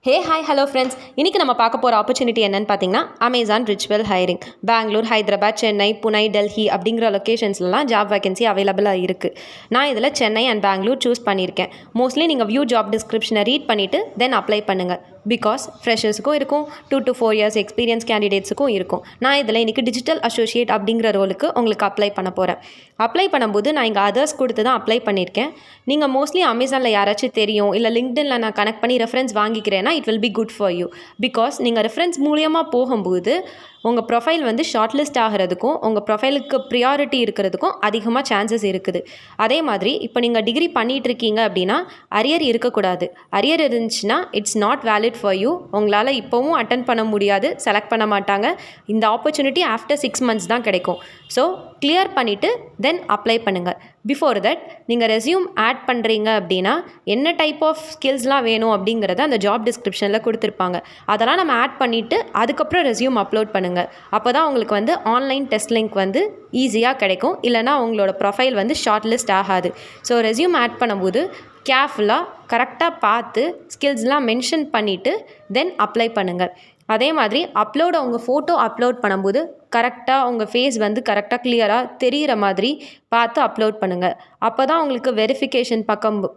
Hey hi hello friends, இன்றைக்கி நம்ம பார்க்க போகிற ஆப்பர்ச்சுனிட்டி என்னென்னு பார்த்தீங்கன்னா Amazon virtual hiring. Bengaluru, Hyderabad, Chennai, Pune, Delhi அப்படிங்கிற லொக்கேஷன்ஸ்லாம் ஜாப் வேகன்சி அவைலபிளாக இருக்குது. நான் இதில் சென்னை அண்ட் பெங்களூர் சூஸ் பண்ணியிருக்கேன். மோஸ்ட்லி நீங்கள் வியூ ஜாப் டிஸ்கிரிப்ஷனை ரீட் பண்ணிவிட்டு தென் அப்ளை பண்ணுங்கள். பிகாஸ் ஃப்ரெஷர்ஸுக்கும் இருக்கும், 2 to 4 years எக்ஸ்பீரியன்ஸ் கேண்டிடேட்ஸுக்கும் இருக்கும். நான் இதில் இன்றைக்கி டிஜிட்டல் அசோசியேட் அப்படிங்கிற ரோலுக்கு உங்களுக்கு அப்ளை பண்ண போகிறேன். அப்ளை பண்ணும்போது நான் இங்கே அதர்ஸ் கொடுத்து தான் அப்ளை பண்ணியிருக்கேன். நீங்கள் மோஸ்ட்லி அமேசானில் யாராச்சும் தெரியும், இல்லை லிங்க்டின்ல நான் கனெக்ட் பண்ணி ரெஃபரன்ஸ் வாங்கிக்கிறேன்னா it will be good for you. Because நீங்கள் ரெஃபரன்ஸ் மூலியமாக போகும்போது உங்கள் ப்ரொஃபைல் வந்து ஷார்ட் லிஸ்ட் ஆகிறதுக்கும் உங்கள் ப்ரொஃபைலுக்கு ப்ரியாரிட்டி இருக்கிறதுக்கும் அதிகமாக சான்சஸ் இருக்குது. அதே மாதிரி இப்போ நீங்கள் டிகிரி பண்ணிகிட்ருக்கீங்க அப்படின்னா அரியர் இருக்கக்கூடாது. அரியர் இருந்துச்சுன்னா it's not valid for you. உங்களால் இப்போவும் அட்டன் பண்ண முடியாது, செலக்ட் பண்ண மாட்டாங்க. இந்த ஆப்பர்ச்சுனிட்டி ஆஃப்டர் 6 months தான் கிடைக்கும். ஸோ கிளியர் பண்ணிவிட்டு தென் அப்ளை பண்ணுங்கள். பிஃபோர் தட் நீங்கள் ரெஸ்யூம் ஆட் பண்ணுறீங்க அப்படின்னா என்ன டைப் ஆஃப் ஸ்கில்ஸ்லாம் வேணும் அப்படிங்கிறத அந்த ஜாப் டிஸ்கிரிப்ஷனில் கொடுத்துருப்பாங்க. அதெல்லாம் நம்ம ஆட் பண்ணிவிட்டு அதுக்கப்புறம் ரெஸ்யூம் அப்லோட் பண்ணுங்கள். அப்போ தான் உங்களுக்கு வந்து ஆன்லைன் டெஸ்ட் லிங்க் வந்து ஈஸியாக கிடைக்கும். இல்லைனா உங்களோட ப்ரொஃபைல் வந்து ஷார்ட் லிஸ்ட் ஆகாது. ஸோ ரெஸ்யூம் ஆட் பண்ணும்போது கேர்ஃபுல்லாக கரெக்டாக பார்த்து ஸ்கில்ஸ்லாம் மென்ஷன் பண்ணிவிட்டு தென் அப்ளை பண்ணுங்கள். அதே மாதிரி உங்கள் ஃபோட்டோ அப்லோட் பண்ணும்போது கரெக்டாக உங்கள் ஃபேஸ் வந்து கரெக்டாக கிளியராக தெரிகிற மாதிரி பார்த்து அப்லோட் பண்ணுங்கள். அப்போ தான் உங்களுக்கு வெரிஃபிகேஷன்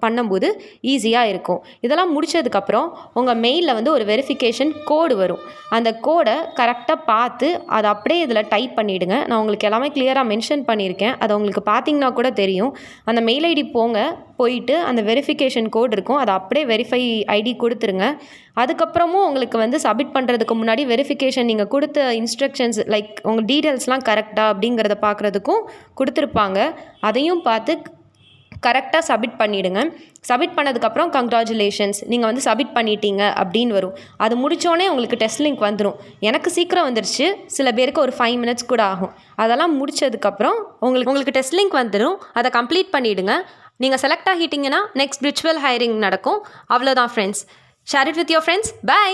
பண்ணும்போது ஈஸியாக இருக்கும். இதெல்லாம் முடித்ததுக்கப்புறம் உங்கள் மெயிலில் வந்து ஒரு வெரிஃபிகேஷன் கோடு வரும். அந்த கோடை கரெக்டாக பார்த்து அதை அப்படியே இதில் டைப் பண்ணிவிடுங்க. நான் உங்களுக்கு எல்லாமே கிளியராக மென்ஷன் பண்ணியிருக்கேன். அதை உங்களுக்கு பார்த்தீங்கன்னா கூட தெரியும். அந்த மெயில் ஐடி போயிட்டு அந்த வெரிஃபிகேஷன் கோட் இருக்கும், அதை அப்படியே வெரிஃபை ஐடி கொடுத்துருங்க. அதுக்கப்புறமும் உங்களுக்கு வந்து சப்மிட் பண்ணுறதுக்கு முன்னாடி வெரிஃபிகேஷன் நீங்கள் கொடுத்த இன்ஸ்ட்ரக்ஷன்ஸ் லைக் உங்கள் டீட்டெயில்ஸ்லாம் கரெக்டாக அப்படிங்கிறத பார்க்குறதுக்கும் கொடுத்துருப்பாங்க. அதையும் பார்த்து கரெக்டாக சப்மிட் பண்ணிவிடுங்க. சப்மிட் பண்ணதுக்கப்புறம் கங்க்ராச்சுலேஷன்ஸ், நீங்கள் வந்து சப்மிட் பண்ணிட்டீங்க அப்படின்னு வரும். அது முடித்தோடனே உங்களுக்கு டெஸ்ட் லிங்க் வந்துடும். எனக்கு சீக்கிரம் வந்துருச்சு, சில பேருக்கு ஒரு 5 minutes கூட ஆகும். அதெல்லாம் முடித்ததுக்கப்புறம் உங்களுக்கு டெஸ்ட் லிங்க் வந்துடும். அதை கம்ப்ளீட் பண்ணிவிடுங்க. நீங்கள் செலக்ட் ஆகிட்டீங்கன்னா நெக்ஸ்ட் ரிச்சுவல் ஹைரிங் நடக்கும். அவ்வளோதான் friends. Share it with your friends. By.